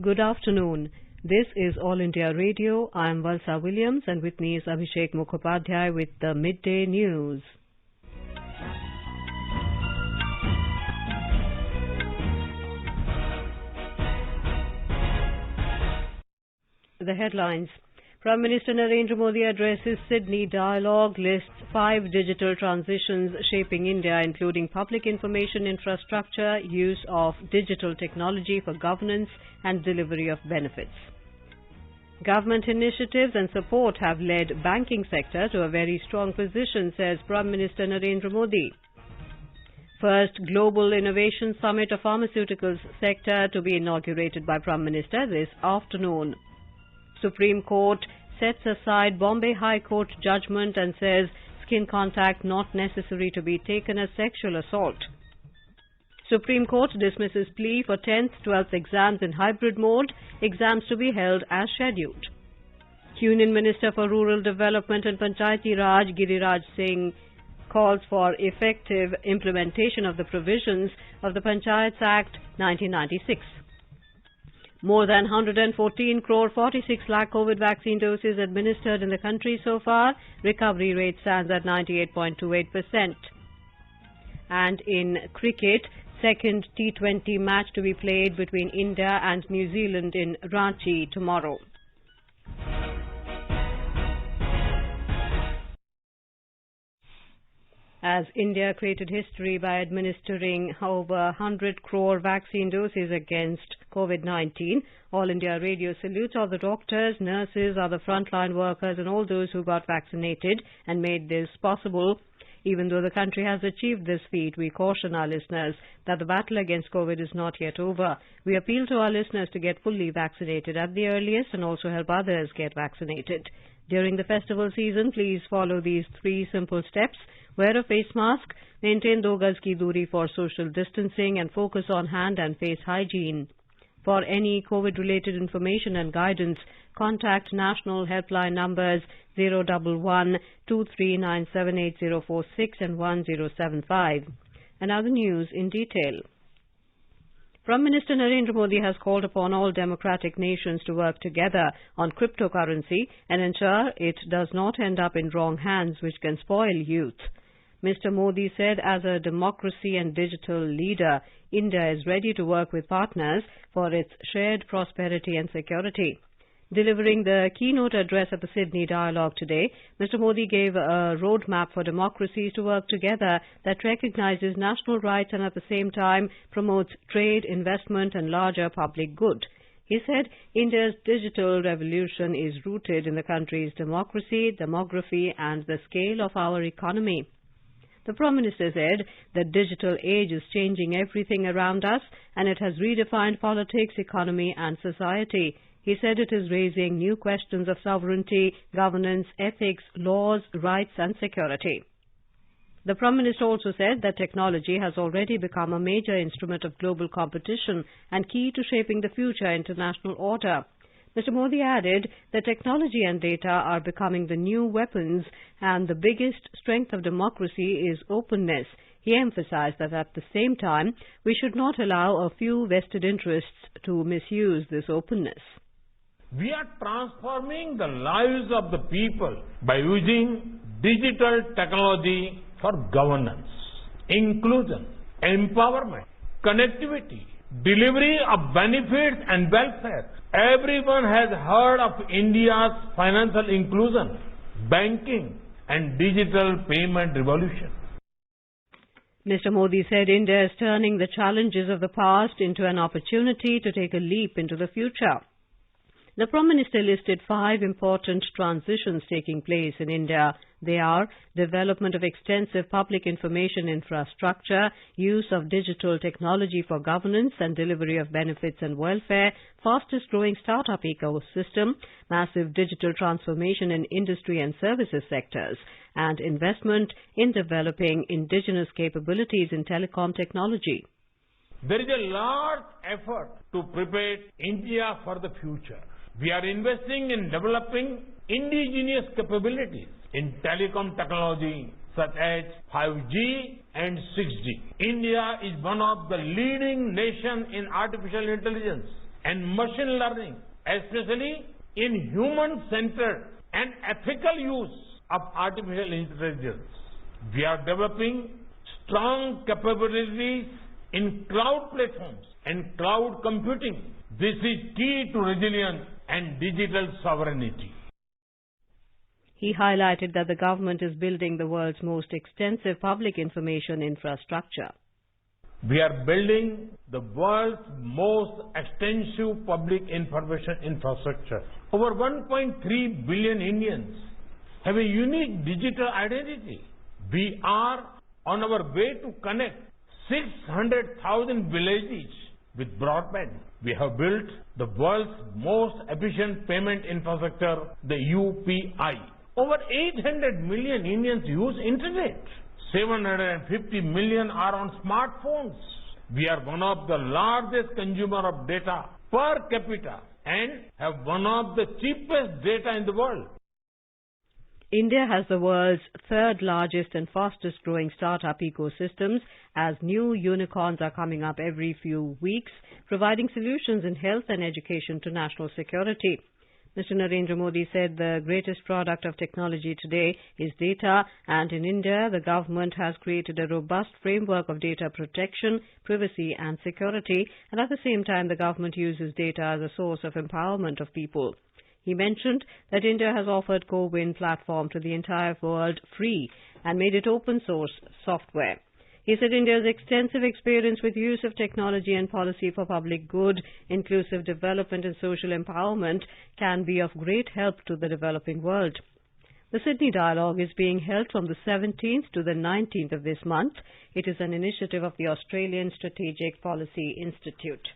Good afternoon. This is All India Radio. I am Valsa Williams and with me is Abhishek Mukhopadhyay with the Midday News. The headlines. Prime Minister Narendra Modi addresses Sydney Dialogue, lists 5 digital transitions shaping India, including public information infrastructure, use of digital technology for governance and delivery of benefits. Government initiatives and support have led banking sector to a very strong position, says Prime Minister Narendra Modi. First Global Innovation Summit of Pharmaceuticals sector to be inaugurated by Prime Minister this afternoon. Supreme Court sets aside Bombay High Court judgment and says skin contact not necessary to be taken as sexual assault. Supreme Court dismisses plea for 10th, 12th exams in hybrid mode, exams to be held as scheduled. Union Minister for Rural Development and Panchayati Raj Giriraj Singh calls for effective implementation of the provisions of the Panchayats Act 1996. More than 114 crore 46 lakh COVID vaccine doses administered in the country so far. Recovery rate stands at 98.28%. And in cricket, second T20 match to be played between India and New Zealand in Ranchi tomorrow. As India created history by administering over 100 crore vaccine doses against COVID-19, All India Radio salutes all the doctors, nurses, other frontline workers and all those who got vaccinated and made this possible. Even though the country has achieved this feat, we caution our listeners that the battle against COVID is not yet over. We appeal to our listeners to get fully vaccinated at the earliest and also help others get vaccinated. During the festival season, please follow these 3 simple steps. Wear a face mask, maintain 2 gaz ki duri for social distancing and focus on hand and face hygiene. For any COVID-related information and guidance, contact national helpline numbers 011 23978046 and 1075. And now the news in detail. Prime Minister Narendra Modi has called upon all democratic nations to work together on cryptocurrency and ensure it does not end up in wrong hands which can spoil youth. Mr. Modi said as a democracy and digital leader, India is ready to work with partners for its shared prosperity and security. Delivering the keynote address at the Sydney Dialogue today, Mr. Modi gave a roadmap for democracies to work together that recognizes national rights and at the same time promotes trade, investment and larger public good. He said India's digital revolution is rooted in the country's democracy, demography and the scale of our economy. The Prime Minister said the digital age is changing everything around us and it has redefined politics, economy and society. He said it is raising new questions of sovereignty, governance, ethics, laws, rights and security. The Prime Minister also said that technology has already become a major instrument of global competition and key to shaping the future international order. Mr. Modi added that technology and data are becoming the new weapons and the biggest strength of democracy is openness. He emphasized that at the same time, we should not allow a few vested interests to misuse this openness. We are transforming the lives of the people by using digital technology for governance, inclusion, empowerment, connectivity, delivery of benefits and welfare. Everyone has heard of India's financial inclusion, banking and digital payment revolution. Mr. Modi said India is turning the challenges of the past into an opportunity to take a leap into the future. The Prime Minister listed 5 important transitions taking place in India. They are development of extensive public information infrastructure, use of digital technology for governance and delivery of benefits and welfare, fastest growing startup ecosystem, massive digital transformation in industry and services sectors, and investment in developing indigenous capabilities in telecom technology. There is a large effort to prepare India for the future. We are investing in developing indigenous capabilities in telecom technology such as 5G and 6G. India is one of the leading nations in artificial intelligence. and machine learning, especially in human-centered and ethical use of artificial intelligence. We are developing strong capabilities in cloud platforms and cloud computing. This is key to resilience and digital sovereignty. He highlighted that the government is building the world's most extensive public information infrastructure. We are building the world's most extensive public information infrastructure. Over 1.3 billion Indians have a unique digital identity. We are on our way to connect 600,000 villages with broadband. We have built the world's most efficient payment infrastructure, the UPI. Over 800 million Indians use internet. 750 million are on smartphones. We are one of the largest consumer of data per capita and have one of the cheapest data in the world. India has the world's third largest and fastest growing startup ecosystems as new unicorns are coming up every few weeks, providing solutions in health and education to national security. Mr. Narendra Modi said the greatest product of technology today is data, and in India, the government has created a robust framework of data protection, privacy and security, and at the same time, the government uses data as a source of empowerment of people. He mentioned that India has offered CoWIN platform to the entire world free and made it open source software. He said India's extensive experience with use of technology and policy for public good, inclusive development and social empowerment can be of great help to the developing world. The Sydney Dialogue is being held from the 17th to the 19th of this month. It is an initiative of the Australian Strategic Policy Institute.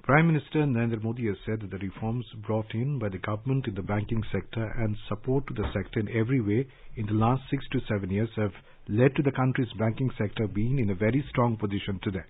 Prime Minister Narendra Modi has said that the reforms brought in by the government in the banking sector and support to the sector in every way in the last 6 to 7 years have led to the country's banking sector being in a very strong position today.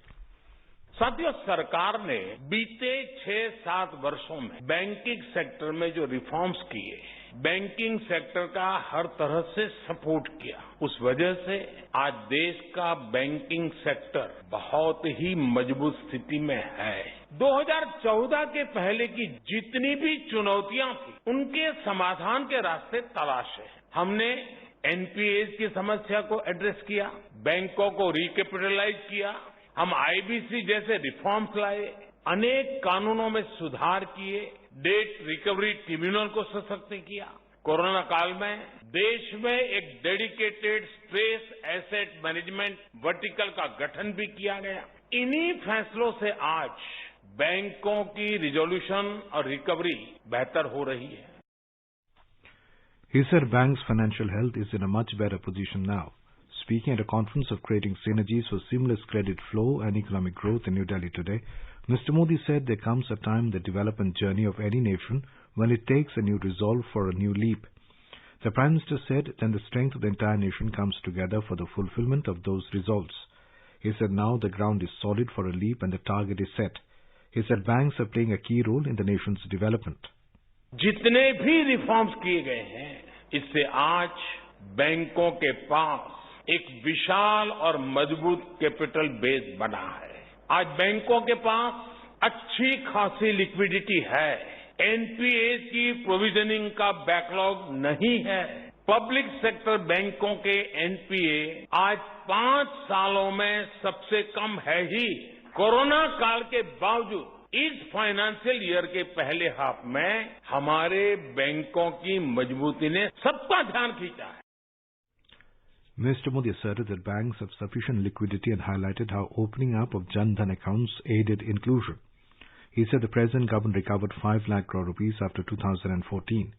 साथियों, सरकार ने बीते 6-7 वर्षों में banking sector में जो reforms किए, banking sector का हर तरह से सपोर्ट किया, उस वजह से आज देश का बैंकिंग सेक्टर बहुत ही मजबूत स्थिति में है। 2014 के पहले की जितनी भी चुनौतियां थी, उनके समाधान के रास्ते तलाशे। हमने एनपीएस की समस्या को एड्रेस किया, बैंकों को रिकैपिटलाइज किया, हम आईबीसी जैसे रिफॉर्म्स लाए, अनेक कानूनों में सुधार किए, डेट रिकवरी ट्रिब्यूनल को सशक्त किया। कोरोना काल में देश में एक dedicated stress asset management vertical का गठन भी किया गया। इन्हीं फैसलों से आज बैंकों की रिजोल्यूशन और रिकवरी बेहतर हो रही है। He said banks' financial health is in a much better position now. Speaking at a conference of creating synergies for seamless credit flow and economic growth in New Delhi today, Mr. Modi said there comes a time in the development journey of any nation when it takes a new resolve for a new leap. The Prime Minister said then the strength of the entire nation comes together for the fulfillment of those resolves. He said now the ground is solid for a leap and the target is set. He said banks are playing a key role in the nation's development. जितने भी reforms किए गए हैं, इससे आज बैंकों के पास एक विशाल और मजबूत कैपिटल बेस बना है। आज बैंकों के पास अच्छी खासी लिक्विडिटी है, एनपीएस की प्रोविजनिंग का बैकलॉग नहीं है। पब्लिक सेक्टर बैंकों के एनपीए आज 5 सालों में सबसे कम है ही। कोरोना काल के बावजूद इस फाइनेंशियल ईयर के पहले हाफ में हमारे बैंकों की मजबूती ने सबका ध्यान खींचा है। Mr. Modi asserted that banks have sufficient liquidity and highlighted how opening up of Jan Dhan accounts aided inclusion. He said the present government recovered 5 lakh crore rupees after 2014.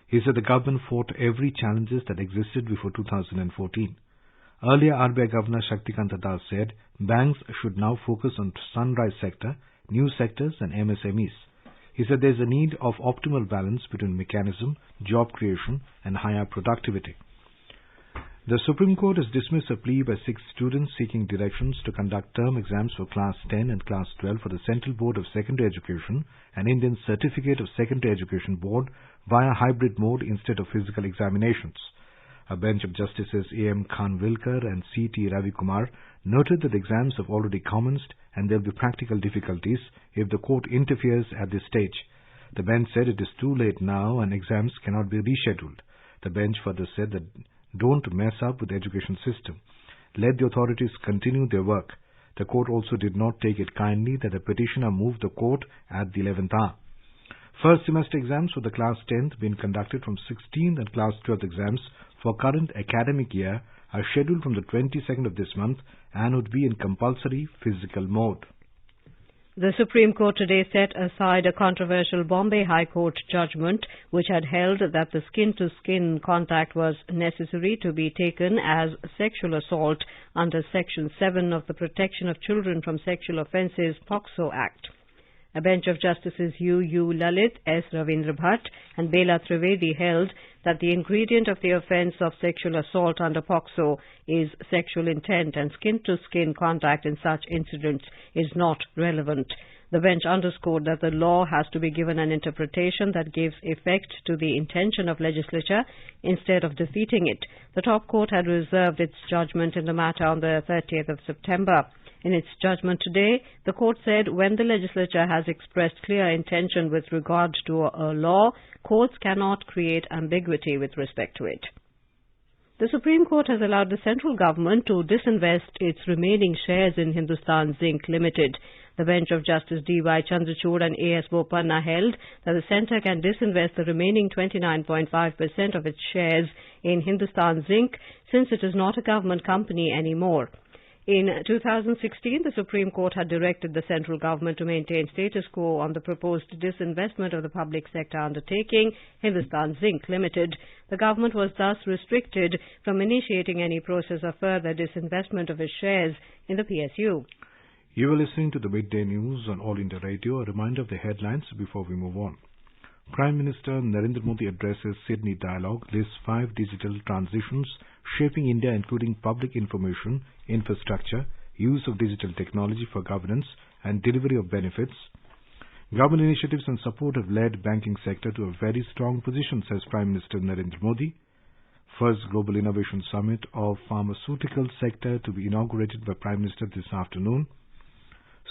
He said the government fought every challenges that existed before 2014. Earlier, RBI Governor Shaktikanta Das said banks should now focus on sunrise sector, new sectors and MSMEs. He said there is a need of optimal balance between mechanism, job creation and higher productivity. The Supreme Court has dismissed a plea by 6 students seeking directions to conduct term exams for Class 10 and Class 12 for the Central Board of Secondary Education and Indian Certificate of Secondary Education Board via hybrid mode instead of physical examinations. A bench of Justices A.M. Khanwilkar and C.T. Ravikumar noted that exams have already commenced and there will be practical difficulties if the court interferes at this stage. The bench said it is too late now and exams cannot be rescheduled. The bench further said that don't mess up with the education system. Let the authorities continue their work. The court also did not take it kindly that the petitioner moved the court at the 11th hour. First semester exams for the class 10th being conducted from 16th and class 12th exams for current academic year are scheduled from the 22nd of this month and would be in compulsory physical mode. The Supreme Court today set aside a controversial Bombay High Court judgment which had held that the skin-to-skin contact was necessary to be taken as sexual assault under Section 7 of the Protection of Children from Sexual Offences POCSO Act. A bench of Justices U. Lalit, S. Ravindra Bhatt and Bela Trivedi held that the ingredient of the offence of sexual assault under POCSO is sexual intent and skin-to-skin contact in such incidents is not relevant. The bench underscored that the law has to be given an interpretation that gives effect to the intention of legislature instead of defeating it. The top court had reserved its judgment in the matter on the 30th of September. In its judgment today, the court said when the legislature has expressed clear intention with regard to a law, courts cannot create ambiguity with respect to it. The Supreme Court has allowed the central government to disinvest its remaining shares in Hindustan Zinc Limited. The bench of Justice D.Y. Chandrachud and A.S. Bopanna held that the centre can disinvest the remaining 29.5% of its shares in Hindustan Zinc since it is not a government company anymore. In 2016, the Supreme Court had directed the central government to maintain status quo on the proposed disinvestment of the public sector undertaking, Hindustan Zinc Limited. The government was thus restricted from initiating any process of further disinvestment of its shares in the PSU. You are listening to the Midday News on All India Radio. A reminder of the headlines before we move on. Prime Minister Narendra Modi addresses Sydney Dialogue, lists 5 digital transitions shaping India, including public information, infrastructure, use of digital technology for governance and delivery of benefits. Government initiatives and support have led banking sector to a very strong position, says Prime Minister Narendra Modi. First Global Innovation Summit of Pharmaceutical Sector to be inaugurated by Prime Minister this afternoon.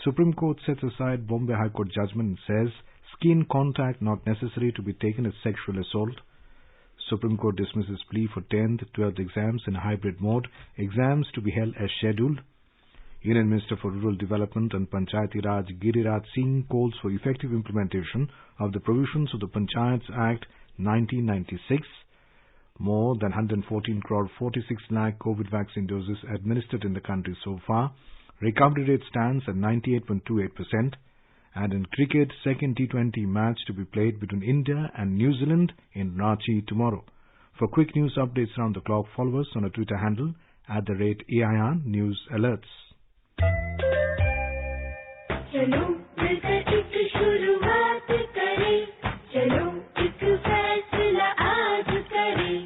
Supreme Court sets aside Bombay High Court judgment and says skin contact not necessary to be taken as sexual assault. Supreme Court dismisses plea for 10th, 12th exams in hybrid mode, exams to be held as scheduled. Union Minister for Rural Development and Panchayati Raj Giriraj Singh calls for effective implementation of the provisions of the Panchayats Act 1996. More than 114 crore 46 lakh COVID vaccine doses administered in the country so far. Recovery rate stands at 98.28%. And in cricket, second T20 match to be played between India and New Zealand in Ranchi tomorrow. For quick news updates around the clock, follow us on our Twitter handle @AIR News Alerts. चलो मिलकर एक शुरुआत करें, चलो एक फैसला आज करें,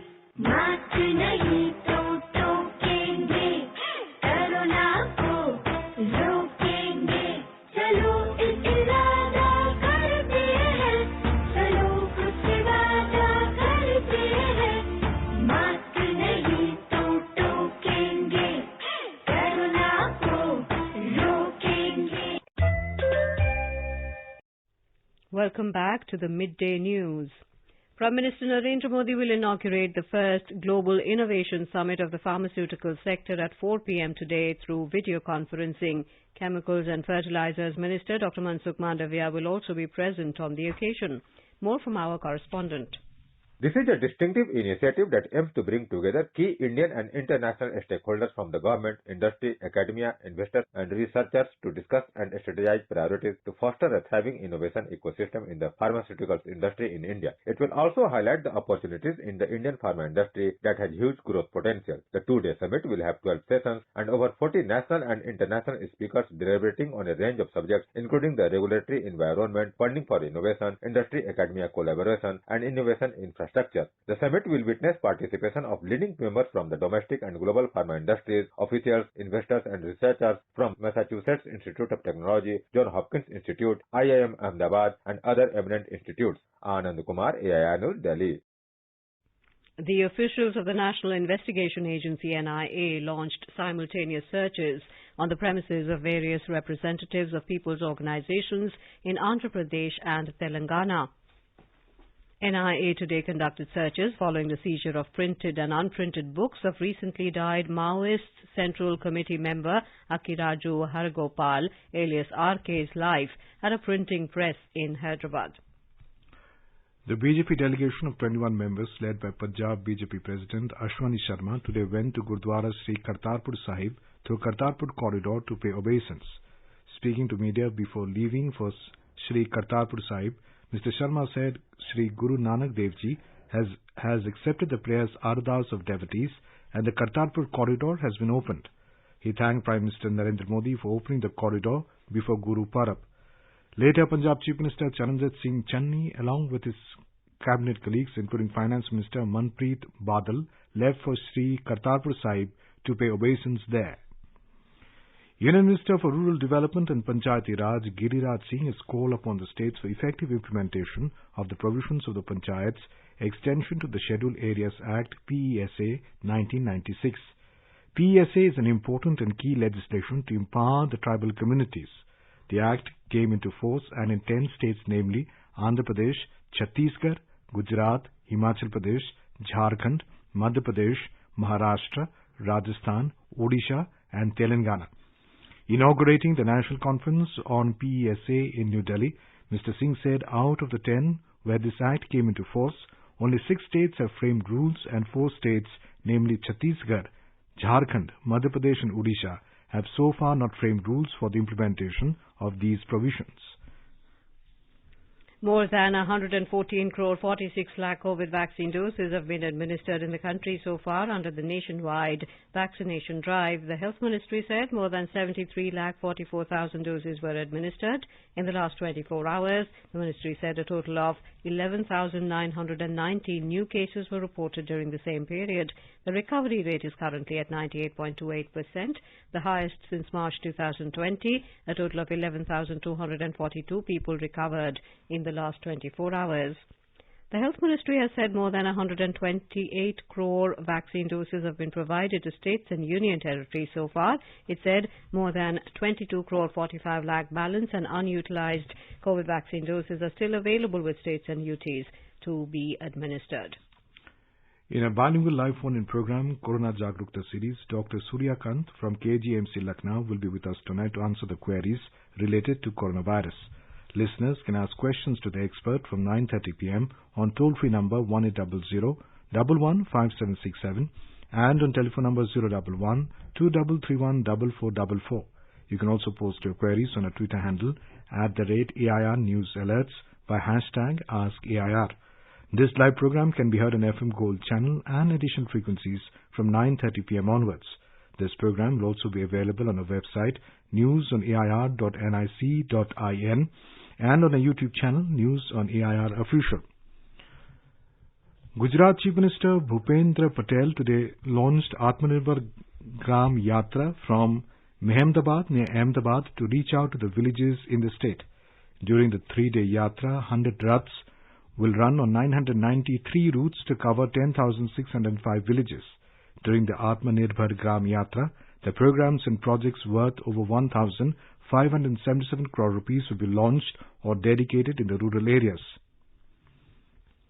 मास्क नहीं तो टोकेंगे, कोरोना को रोकेंगे, चलो एक इरादा करते हैं, चलो कुछ वादा करते हैं, मास्क नहीं तो टोकेंगे, कोरोना को रोकेंगे. Welcome back to the Midday News. Prime Minister Narendra Modi will inaugurate the first Global Innovation Summit of the pharmaceutical sector at 4 p.m. today through video conferencing. Chemicals and Fertilizers Minister Dr. Mansukh Mandavia will also be present on the occasion. More from our correspondent. This is a distinctive initiative that aims to bring together key Indian and international stakeholders from the government, industry, academia, investors and researchers to discuss and strategize priorities to foster a thriving innovation ecosystem in the pharmaceuticals industry in India. It will also highlight the opportunities in the Indian pharma industry that has huge growth potential. The two-day summit will have 12 sessions and over 40 national and international speakers deliberating on a range of subjects including the regulatory environment, funding for innovation, industry-academia collaboration and innovation infrastructure. The summit will witness participation of leading members from the domestic and global pharma industries, officials, investors and researchers from Massachusetts Institute of Technology, Johns Hopkins Institute, IIM Ahmedabad and other eminent institutes. Anand Kumar, AIR News, Delhi. The officials of the National Investigation Agency NIA launched simultaneous searches on the premises of various representatives of people's organizations in Andhra Pradesh and Telangana. NIA today conducted searches following the seizure of printed and unprinted books of recently died Maoist Central Committee member Akiraju Hargopal, alias RK's life, at a printing press in Hyderabad. The BJP delegation of 21 members led by Punjab BJP President Ashwani Sharma today went to Gurdwara Sri Kartarpur Sahib through Kartarpur corridor to pay obeisance. Speaking to media before leaving for Sri Kartarpur Sahib, Mr. Sharma said Sri Guru Nanak Dev Ji has accepted the prayers ardas of devotees and the Kartarpur corridor has been opened. He thanked Prime Minister Narendra Modi for opening the corridor before Guru Parab. Later, Punjab Chief Minister Charanjit Singh Channi, along with his cabinet colleagues, including Finance Minister Manpreet Badal, left for Sri Kartarpur Sahib to pay obeisance there. Union Minister for Rural Development and Panchayati Raj Giriraj Singh has called upon the states for effective implementation of the provisions of the Panchayats Extension to the Scheduled Areas Act PESA 1996. PESA is an important and key legislation to empower the tribal communities. The Act came into force and in 10 states, namely Andhra Pradesh, Chhattisgarh, Gujarat, Himachal Pradesh, Jharkhand, Madhya Pradesh, Maharashtra, Rajasthan, Odisha and Telangana. Inaugurating the National Conference on PESA in New Delhi, Mr. Singh said out of the 10 where this Act came into force, only 6 states have framed rules and 4 states, namely Chhattisgarh, Jharkhand, Madhya Pradesh and Odisha, have so far not framed rules for the implementation of these provisions. More than 114 crore 46 lakh COVID vaccine doses have been administered in the country so far under the nationwide vaccination drive. The Health Ministry said more than 73 lakh 44,000 doses were administered in the last 24 hours. The ministry said a total of 11,919 new cases were reported during the same period. The recovery rate is currently at 98.28%, the highest since March 2020. A total of 11,242 people recovered in the last 24 hours. The Health Ministry has said more than 128 crore vaccine doses have been provided to states and union territories so far. It said more than 22 crore 45 lakh balance and unutilized COVID vaccine doses are still available with states and UTs to be administered. In a bilingual live phone-in program, Corona Jagrukta series, Dr. Suryakant from KGMC Lucknow will be with us tonight to answer the queries related to coronavirus. Listeners can ask questions to the expert from 9:30 p.m. on toll-free number 1800-115767 and on telephone number 011-2331-4444. You can also post your queries on a Twitter handle @AIR News Alerts by hashtag AskAIR. This live program can be heard on FM Gold channel and additional frequencies from 9:30 p.m. onwards. This program will also be available on our website newsonair.nic.in and on our YouTube channel News on AIR Official. Gujarat Chief Minister Bhupendra Patel today launched Atmanirbhar Gram Yatra from Mehemdabad near Ahmedabad to reach out to the villages in the state. During the 3-day Yatra, 100 Raths will run on 993 routes to cover 10,605 villages. During the Atmanirbhar Gram Yatra, the programs and projects worth over 1,577 crore rupees will be launched or dedicated in the rural areas.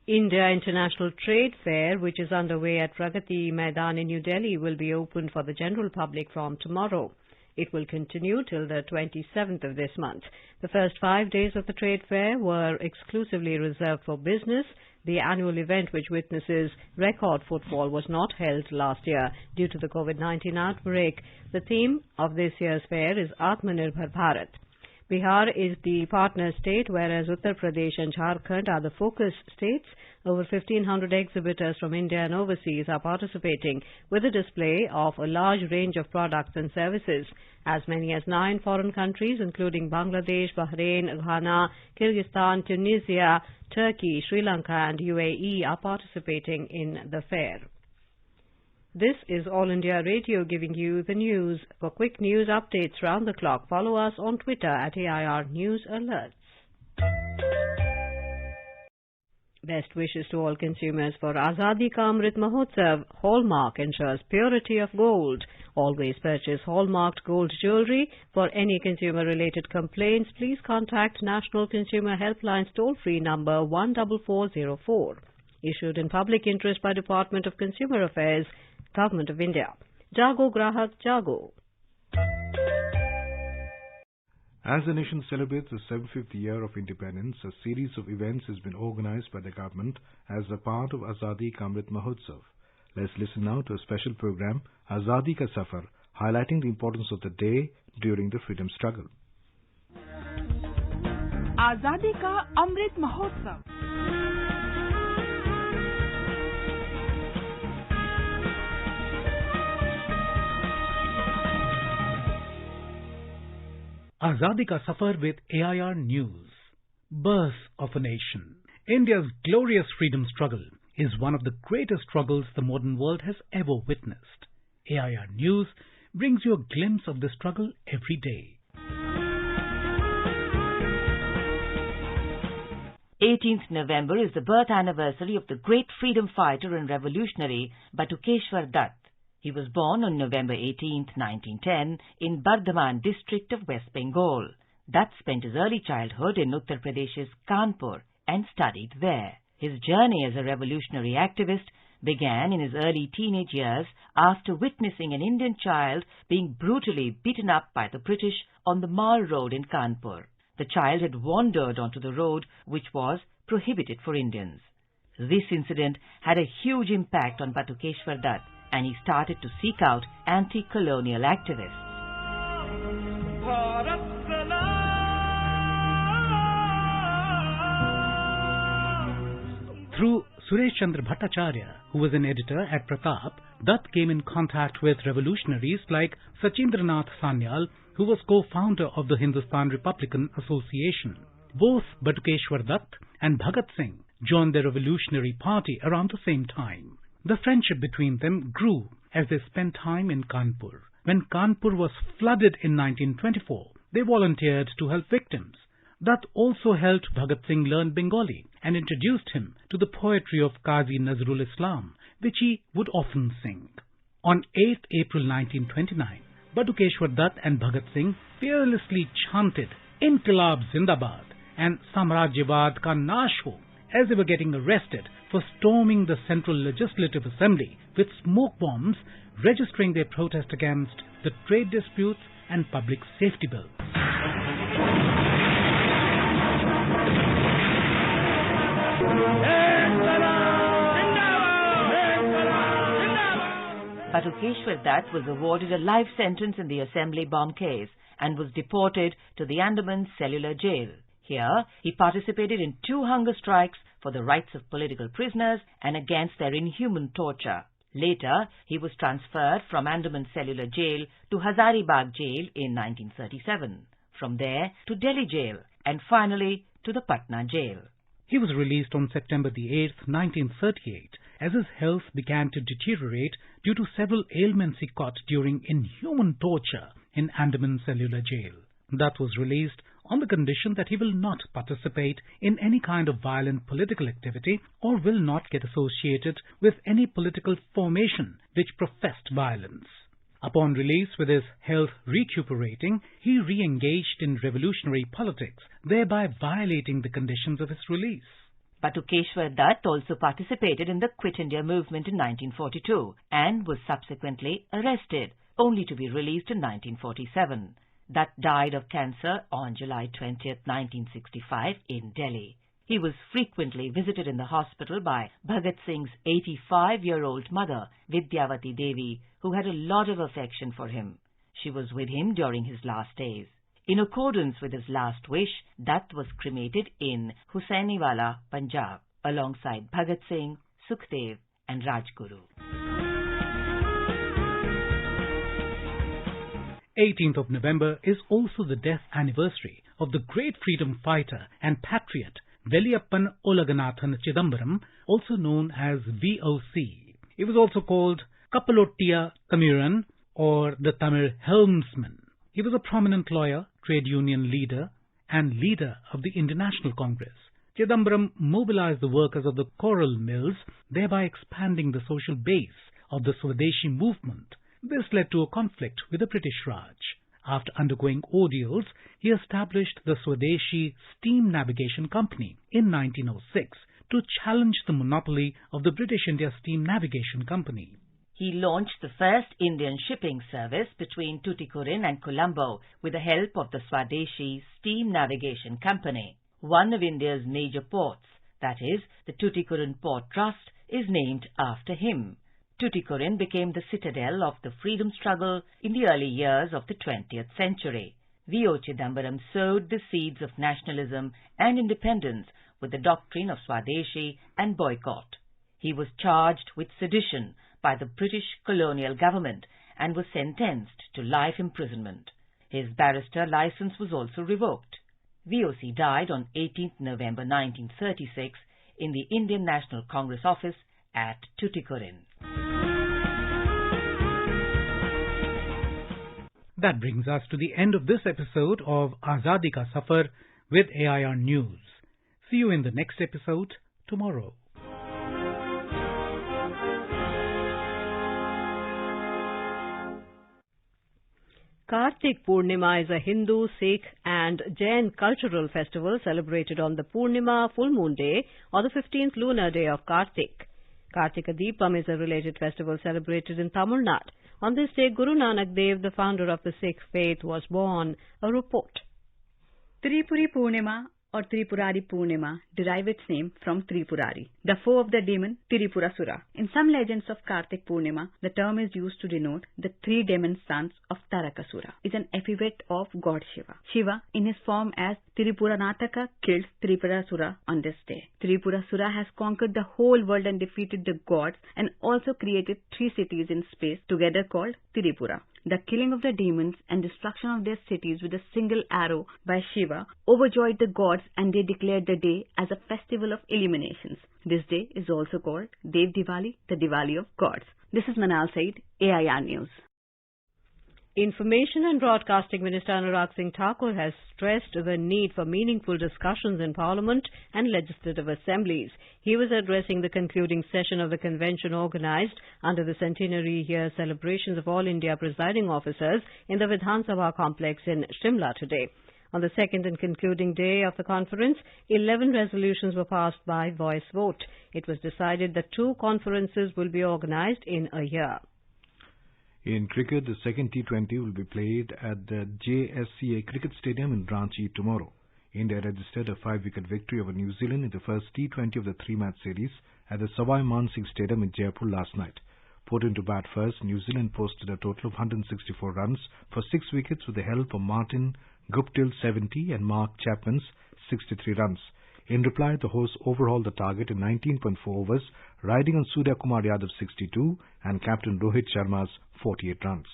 India International Trade Fair, which is underway at Pragati Maidan in New Delhi, will be opened for the general public from tomorrow. It will continue till the 27th of this month. The first 5 days of the trade fair were exclusively reserved for business. The annual event, which witnesses record footfall, was not held last year due to the COVID-19 outbreak. The theme of this year's fair is Atmanirbhar Bharat. Bihar is the partner state, whereas Uttar Pradesh and Jharkhand are the focus states. Over 1,500 exhibitors from India and overseas are participating with a display of a large range of products and services. As many as 9 foreign countries, including Bangladesh, Bahrain, Ghana, Kyrgyzstan, Tunisia, Turkey, Sri Lanka and UAE are participating in the fair. This is All India Radio giving you the news. For quick news updates round the clock, follow us on Twitter @AIR News Alerts. Best wishes to all consumers for Azadi Ka Amrit Mahotsav. Hallmark ensures purity of gold. Always purchase hallmarked gold jewellery. For any consumer-related complaints, please contact National Consumer Helpline's toll-free number 14404. Issued in public interest by Department of Consumer Affairs, Government of India. Jago Grahak Jago. As the nation celebrates the 75th year of independence, a series of events has been organized by the government as a part of Azadi Ka Amrit Mahotsav. Let's listen now to a special program, Azadi Ka Safar, highlighting the importance of the day during the freedom struggle. Azadi Ka Amrit Mahotsav. Azadi Ka Safar with AIR News. Birth of a nation. India's glorious freedom struggle is one of the greatest struggles the modern world has ever witnessed. AIR News brings you a glimpse of the struggle every day. 18th November is the birth anniversary of the great freedom fighter and revolutionary Batukeshwar Dutt. He was born on November 18, 1910, in Bardhaman district of West Bengal. Dutt spent his early childhood in Uttar Pradesh's Kanpur and studied there. His journey as a revolutionary activist began in his early teenage years after witnessing an Indian child being brutally beaten up by the British on the Mall Road in Kanpur. The child had wandered onto the road, which was prohibited for Indians. This incident had a huge impact on Batukeshwar Dutt, and he started to seek out anti-colonial activists. Through Suresh Chandra Bhattacharya, who was an editor at Pratap, Dutt came in contact with revolutionaries like Sachindranath Sanyal, who was co-founder of the Hindustan Republican Association. Both Batukeshwar Dutt and Bhagat Singh joined the revolutionary party around the same time. The friendship between them grew as they spent time in Kanpur. When Kanpur was flooded in 1924, they volunteered to help victims. Dutt also helped Bhagat Singh learn Bengali and introduced him to the poetry of Qazi Nazrul Islam, which he would often sing. On 8th April 1929, Batukeshwar Dutt and Bhagat Singh fearlessly chanted Inqilab Zindabad and Samrajyavad Ka Nash Ho as they were getting arrested for storming the Central Legislative Assembly with smoke bombs, registering their protest against the trade disputes and public safety bill. Batukeshwar Dutt was awarded a life sentence in the assembly bomb case and was deported to the Andaman Cellular Jail. Here, he participated in 2 hunger strikes for the rights of political prisoners and against their inhuman torture. Later, he was transferred from Andaman Cellular Jail to Hazaribagh Jail in 1937. From there to Delhi Jail and finally to the Patna Jail. He was released on September the 8th, 1938, as his health began to deteriorate due to several ailments he caught during inhuman torture in Andaman Cellular Jail. Dutt was released on the condition that he will not participate in any kind of violent political activity or will not get associated with any political formation which professed violence. Upon release, with his health recuperating, he re-engaged in revolutionary politics, thereby violating the conditions of his release. Batukeshwar Dutt also participated in the Quit India movement in 1942 and was subsequently arrested, only to be released in 1947. Dutt died of cancer on July 20, 1965 in Delhi. He was frequently visited in the hospital by Bhagat Singh's 85-year-old mother, Vidyavati Devi, who had a lot of affection for him. She was with him during his last days. In accordance with his last wish, Dutt was cremated in Hussainiwala, Punjab, alongside Bhagat Singh, Sukhdev and Rajguru. 18th of November is also the death anniversary of the great freedom fighter and patriot Veliyappan Olaganathan Chidambaram, also known as VOC. He was also called Kapalottiya Tamiran or the Tamil Helmsman. He was a prominent lawyer, trade union leader and leader of the Indian National Congress. Chidambaram mobilized the workers of the coral mills, thereby expanding the social base of the Swadeshi movement. This led to a conflict with the British Raj. After undergoing ordeals, he established the Swadeshi Steam Navigation Company in 1906 to challenge the monopoly of the British India Steam Navigation Company. He launched the first Indian shipping service between Tuticorin and Colombo with the help of the Swadeshi Steam Navigation Company. One of India's major ports, that is, the Tuticorin Port Trust, is named after him. Tuticorin became the citadel of the freedom struggle in the early years of the 20th century. V.O. Chidambaram sowed the seeds of nationalism and independence with the doctrine of Swadeshi and boycott. He was charged with sedition by the British colonial government and was sentenced to life imprisonment. His barrister license was also revoked. VOC died on 18th November 1936 in the Indian National Congress office at Tuticorin. That brings us to the end of this episode of Azadi Ka Safar with AIR News. See you in the next episode tomorrow. Kartik Purnima is a Hindu, Sikh and Jain cultural festival celebrated on the Purnima full moon day or the 15th lunar day of Kartik. Kartika Deepam is a related festival celebrated in Tamil Nadu. On this day, Guru Nanak Dev, the founder of the Sikh faith, was born. A report. Tripuri Purnima or Tripurari Purnima derive its name from Tripurari, the foe of the demon Tripurasura. In some legends of Kartik Purnima, the term is used to denote the three demon sons of Tarakasura. Is an epithet of God Shiva. Shiva, in his form as Tripuranataka, killed Tripurasura on this day. Tripurasura has conquered the whole world and defeated the gods and also created three cities in space together called Tripura. The killing of the demons and destruction of their cities with a single arrow by Shiva overjoyed the gods and they declared the day as a festival of illuminations. This day is also called Dev Diwali, the Diwali of gods. This is Manal Said, AIR News. Information and Broadcasting Minister Anurag Singh Thakur has stressed the need for meaningful discussions in Parliament and legislative assemblies. He was addressing the concluding session of the convention organised under the centenary year celebrations of All India presiding officers in the Vidhan Sabha complex in Shimla today. On the second and concluding day of the conference, 11 resolutions were passed by voice vote. It was decided that 2 conferences will be organised in a year. In cricket, the second T20 will be played at the JSCA Cricket Stadium in Ranchi tomorrow. India registered a 5-wicket victory over New Zealand in the first T20 of the 3-match series at the Savai Mansingh Stadium in Jaipur last night. Put into bat first, New Zealand posted a total of 164 runs for 6 wickets with the help of Martin Guptill's 70 and Mark Chapman's 63 runs. In reply, the hosts overhauled the target in 19.4 overs, riding on Surya Kumar Yadav's 62 and Captain Rohit Sharma's 48 runs.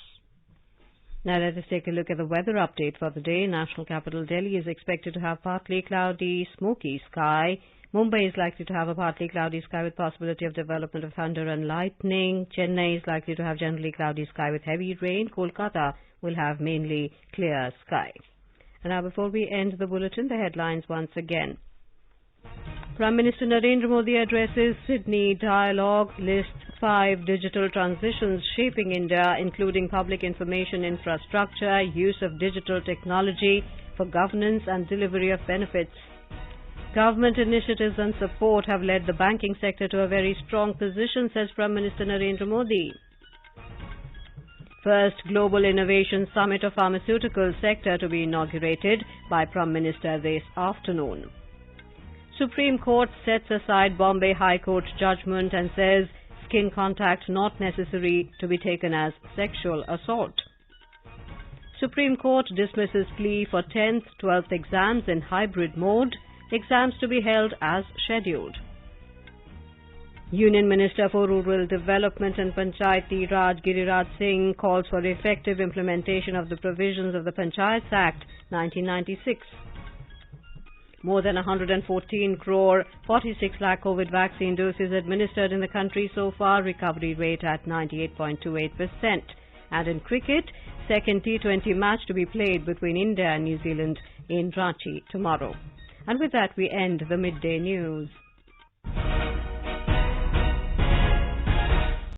Now let us take a look at the weather update for the day. National capital Delhi is expected to have partly cloudy, smoky sky. Mumbai is likely to have a partly cloudy sky with possibility of development of thunder and lightning. Chennai is likely to have generally cloudy sky with heavy rain. Kolkata will have mainly clear sky. And now before we end the bulletin, the headlines once again. Prime Minister Narendra Modi addresses Sydney Dialogue, lists 5 digital transitions shaping India, including public information infrastructure, use of digital technology for governance and delivery of benefits. Government initiatives and support have led the banking sector to a very strong position, says Prime Minister Narendra Modi. First Global Innovation Summit of Pharmaceutical Sector to be inaugurated by Prime Minister this afternoon. Supreme Court sets aside Bombay High Court judgment and says skin contact not necessary to be taken as sexual assault. Supreme Court dismisses plea for 10th, 12th exams in hybrid mode, exams to be held as scheduled. Union Minister for Rural Development and Panchayati Raj Giriraj Singh calls for effective implementation of the provisions of the Panchayats Act 1996. More than 114 crore 46 lakh COVID vaccine doses administered in the country so far, recovery rate at 98.28%. And in cricket, second T20 match to be played between India and New Zealand in Ranchi tomorrow. And with that, we end the midday news.